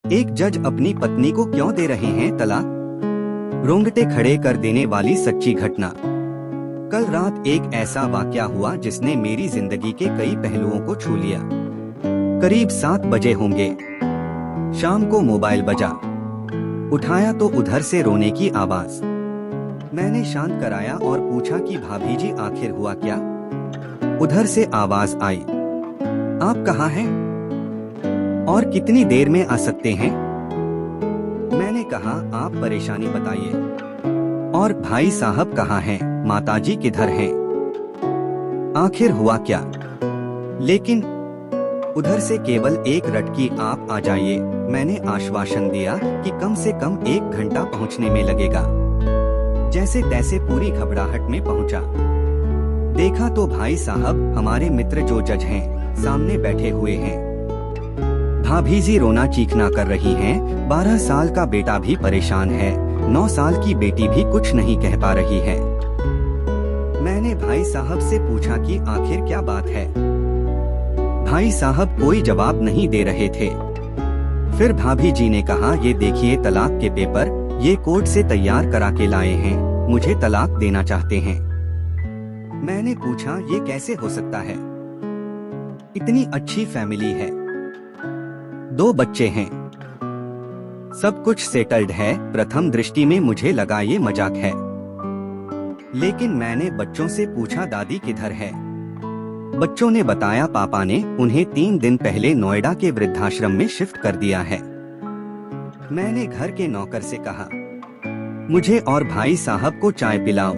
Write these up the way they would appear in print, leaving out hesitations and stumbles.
एक जज अपनी पत्नी को क्यों दे रहे हैं तलाक? रोंगटे खड़े कर देने वाली सच्ची घटना। कल रात एक ऐसा वाकया हुआ जिसने मेरी जिंदगी के कई पहलुओं को छू लिया। करीब 7 बजे होंगे। शाम को मोबाइल बजा। उठाया तो उधर से रोने की आवाज। मैंने शांत कराया और पूछा कि भाभी जी आखिर हुआ क्या? उधर से आवाज आई, आप कहाँ हैं और कितनी देर में आ सकते हैं? मैंने कहा, आप परेशानी बताइए। और भाई साहब कहाँ हैं? माताजी किधर हैं? आखिर हुआ क्या? लेकिन उधर से केवल एक रटकी, आप आ जाइए। मैंने आश्वासन दिया कि कम से कम 1 घंटा पहुंचने में लगेगा। जैसे तैसे पूरी घबराहट में पहुंचा। देखा तो भाई साहब, हमारे मित्र जो जज हैं, सामने बैठे हुए हैं। भाभी जी रोना चीखना कर रही हैं। 12 साल का बेटा भी परेशान है। 9 साल की बेटी भी कुछ नहीं कह पा रही है। मैंने भाई साहब से पूछा कि आखिर क्या बात है। भाई साहब कोई जवाब नहीं दे रहे थे। फिर भाभी जी ने कहा, ये देखिए तलाक के पेपर, ये कोर्ट से तैयार करा के लाए हैं। मुझे तलाक देना चाहते हैं। मैंने पूछा, ये कैसे हो सकता है? इतनी अच्छी फैमिली है, 2 बच्चे हैं, सब कुछ सेटल्ड है। प्रथम दृष्टि में मुझे लगा ये मजाक है। लेकिन मैंने बच्चों से पूछा, दादी किधर है? बच्चों ने बताया, पापा ने उन्हें 3 दिन पहले नोएडा के वृद्धाश्रम में शिफ्ट कर दिया है। मैंने घर के नौकर से कहा, मुझे और भाई साहब को चाय पिलाओ।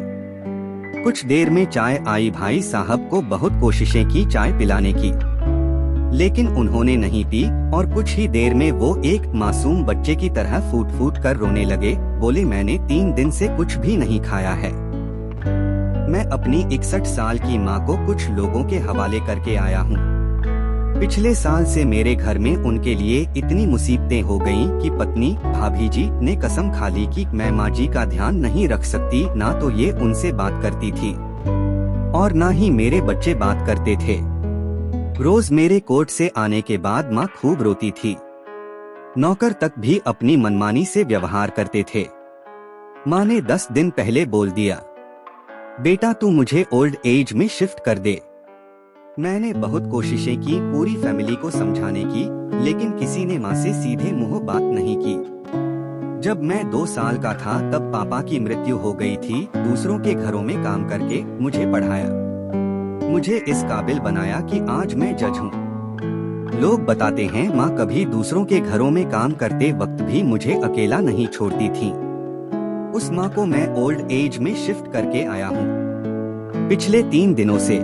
कुछ देर में चाय आई। भाई साहब को बहुत कोशिशें की चाय पिलाने की, लेकिन उन्होंने नहीं पी और कुछ ही देर में वो एक मासूम बच्चे की तरह फूट फूट कर रोने लगे। बोले, मैंने 3 दिन से कुछ भी नहीं खाया है। मैं अपनी 61 साल की माँ को कुछ लोगों के हवाले करके आया हूँ। पिछले साल से मेरे घर में उनके लिए इतनी मुसीबतें हो गईं कि पत्नी भाभी जी ने कसम खा ली कि मैं माँ जी का ध्यान नहीं रख सकती। ना तो ये उनसे बात करती थी और ना ही मेरे बच्चे बात करते थे। रोज मेरे कोर्ट से आने के बाद माँ खूब रोती थी। नौकर तक भी अपनी मनमानी से व्यवहार करते थे। माँ ने 10 दिन पहले बोल दिया, बेटा तू मुझे ओल्ड एज में शिफ्ट कर दे। मैंने बहुत कोशिशें की पूरी फैमिली को समझाने की, लेकिन किसी ने माँ से सीधे मुंह बात नहीं की। जब मैं 2 साल का था तब पापा की मृत्यु हो गई थी। दूसरों के घरों में काम करके मुझे पढ़ाया, मुझे इस काबिल बनाया कि आज मैं जज हूँ। लोग बताते हैं माँ कभी दूसरों के घरों में काम करते वक्त भी मुझे अकेला नहीं छोड़ती थी। उस माँ को मैं ओल्ड एज में शिफ्ट करके आया हूँ। पिछले 3 दिनों से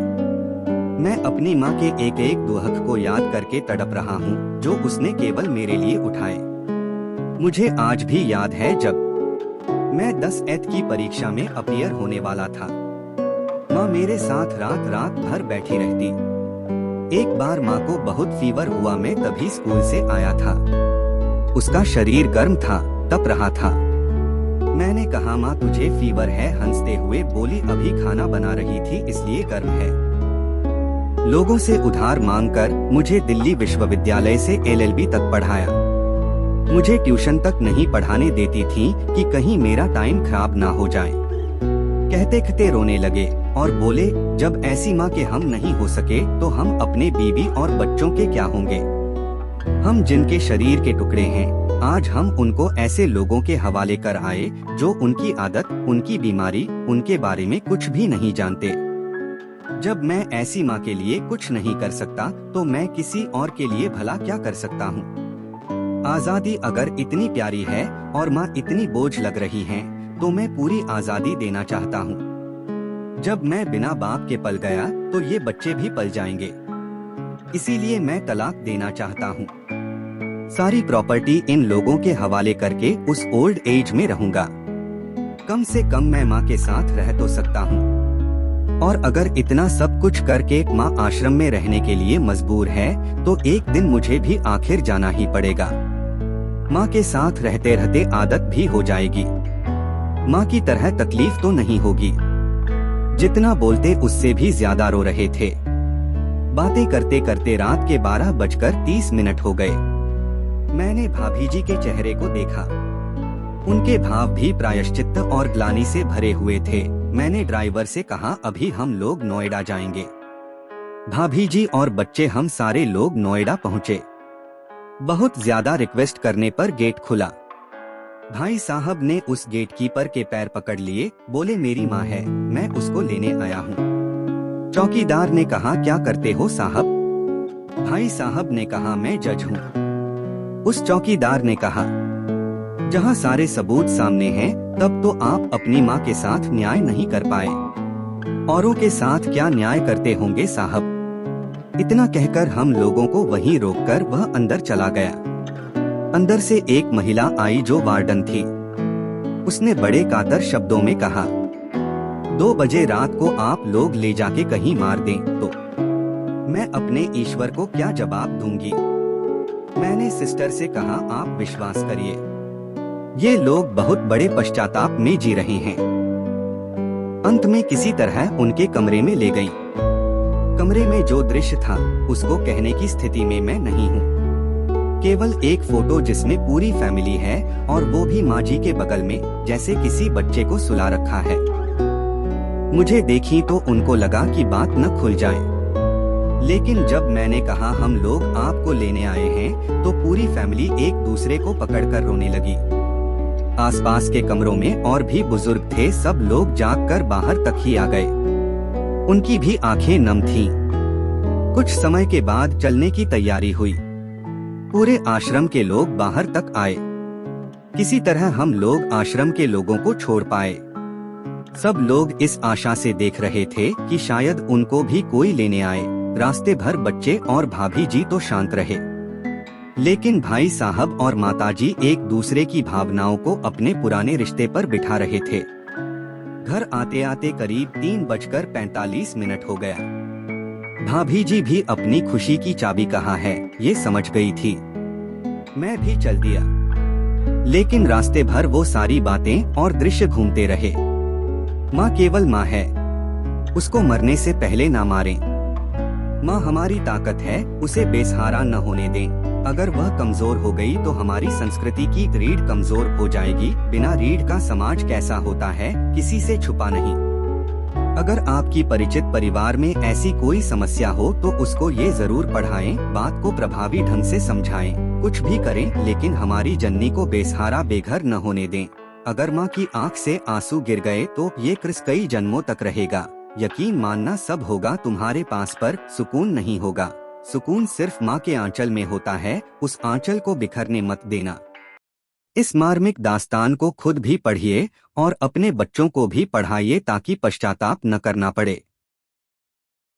मैं अपनी माँ के एक एक दुहक को याद करके तड़प रहा हूँ, जो उसने केवल मेरे लिए उठाए। मुझे आज भी याद है जब मैं 10th की परीक्षा में अपीयर होने वाला था। माँ मेरे साथ रात रात भर बैठी रहती। एक बार माँ को बहुत फीवर हुआ। मैं तभी स्कूल से आया था। उसका शरीर गर्म था, तप रहा था। मैंने कहा, माँ तुझे फीवर है? हंसते हुए बोली, अभी खाना बना रही थी इसलिए गर्म है। लोगों से उधार मांगकर मुझे दिल्ली विश्वविद्यालय से LLB तक पढ़ाया। मुझे ट्यूशन तक नहीं पढ़ाने देती थी कि कहीं मेरा टाइम खराब ना हो जाए। कहते कहते रोने लगे और बोले, जब ऐसी माँ के हम नहीं हो सके तो हम अपने बीवी और बच्चों के क्या होंगे? हम जिनके शरीर के टुकड़े हैं, आज हम उनको ऐसे लोगों के हवाले कर आए जो उनकी आदत, उनकी बीमारी, उनके बारे में कुछ भी नहीं जानते। जब मैं ऐसी माँ के लिए कुछ नहीं कर सकता तो मैं किसी और के लिए भला क्या कर सकता हूँ? आजादी अगर इतनी प्यारी है और माँ इतनी बोझ लग रही हैं, तो मैं पूरी आजादी देना चाहता हूँ। जब मैं बिना बाप के पल गया तो ये बच्चे भी पल जाएंगे। इसीलिए मैं तलाक देना चाहता हूँ। सारी प्रॉपर्टी इन लोगों के हवाले करके उस ओल्ड एज में रहूंगा। कम से कम मैं माँ के साथ रह तो सकता हूँ। और अगर इतना सब कुछ करके माँ आश्रम में रहने के लिए मजबूर है तो एक दिन मुझे भी आखिर जाना ही पड़ेगा। माँ के साथ रहते रहते आदत भी हो जाएगी। माँ की तरह तकलीफ तो नहीं होगी। जितना बोलते उससे भी ज्यादा रो रहे थे। बातें करते करते रात के 12:30 हो गए। मैंने भाभी जी के चेहरे को देखा। उनके भाव भी प्रायश्चित्त और ग्लानि से भरे हुए थे। मैंने ड्राइवर से कहा, अभी हम लोग नोएडा जाएंगे। भाभी जी और बच्चे हम सारे लोग नोएडा पहुँचे। बहुत ज्यादा रिक्वेस्ट करने पर गेट खुला। भाई साहब ने उस गेटकीपर के पैर पकड़ लिए, बोले मेरी माँ है, मैं उसको लेने आया हूँ। चौकीदार ने कहा, क्या करते हो साहब? भाई साहब ने कहा, मैं जज हूँ। उस चौकीदार ने कहा, जहाँ सारे सबूत सामने हैं, तब तो आप अपनी माँ के साथ न्याय नहीं कर पाए, औरों के साथ क्या न्याय करते होंगे साहब? इतना कहकर हम लोगों को वहीं रोककर वह अंदर चला गया। अंदर से एक महिला आई जो वार्डन थी। उसने बड़े कातर शब्दों में कहा, 2 बजे रात को आप लोग ले जाके कहीं मार दें तो मैं अपने ईश्वर को क्या जवाब दूंगी? मैंने सिस्टर से कहा, आप विश्वास करिए, ये लोग बहुत बड़े पश्चाताप में जी रहे हैं। अंत में किसी तरह उनके कमरे में ले गई। कमरे में जो दृश्य था उसको कहने की स्थिति में मैं नहीं हूँ। केवल एक फोटो जिसमें पूरी फैमिली है, और वो भी माँ जी के बगल में, जैसे किसी बच्चे को सुला रखा है। मुझे देखी तो उनको लगा कि बात न खुल जाए, लेकिन जब मैंने कहा हम लोग आपको लेने आए हैं, तो पूरी फैमिली एक दूसरे को पकड़कर रोने लगी। आसपास के कमरों में और भी बुजुर्ग थे, सब लोग जागकर बाहर तक ही आ गए। उनकी भी आंखें नम थीं। कुछ समय के बाद चलने की तैयारी हुई। पूरे आश्रम के लोग बाहर तक आए। किसी तरह हम लोग आश्रम के लोगों को छोड़ पाए। सब लोग इस आशा से देख रहे थे कि शायद उनको भी कोई लेने आए। रास्ते भर बच्चे और भाभी जी तो शांत रहे, लेकिन भाई साहब और माताजी एक दूसरे की भावनाओं को अपने पुराने रिश्ते पर बिठा रहे थे। घर आते आते करीब 3:45 हो गया। भाभी जी भी अपनी खुशी की चाबी कहाँ है ये समझ गई थी। मैं भी चल दिया, लेकिन रास्ते भर वो सारी बातें और दृश्य घूमते रहे। माँ केवल माँ है, उसको मरने से पहले ना मारें। माँ हमारी ताकत है, उसे बेसहारा न होने दें। अगर वह कमजोर हो गई तो हमारी संस्कृति की रीढ़ कमजोर हो जाएगी। बिना रीढ़ का समाज कैसा होता है, किसी से छुपा नहीं। अगर आपकी परिचित परिवार में ऐसी कोई समस्या हो तो उसको ये जरूर पढ़ाएं, बात को प्रभावी ढंग से समझाएं। कुछ भी करें, लेकिन हमारी जननी को बेसहारा बेघर न होने दें। अगर माँ की आंख से आंसू गिर गए तो ये क्रिस कई जन्मों तक रहेगा। यकीन मानना सब होगा तुम्हारे पास, पर सुकून नहीं होगा। सुकून सिर्फ माँ के आंचल में होता है, उस आंचल को बिखरने मत देना। इस मार्मिक दास्तान को खुद भी पढ़िए और अपने बच्चों को भी पढ़ाइए ताकि पश्चाताप न करना पड़े।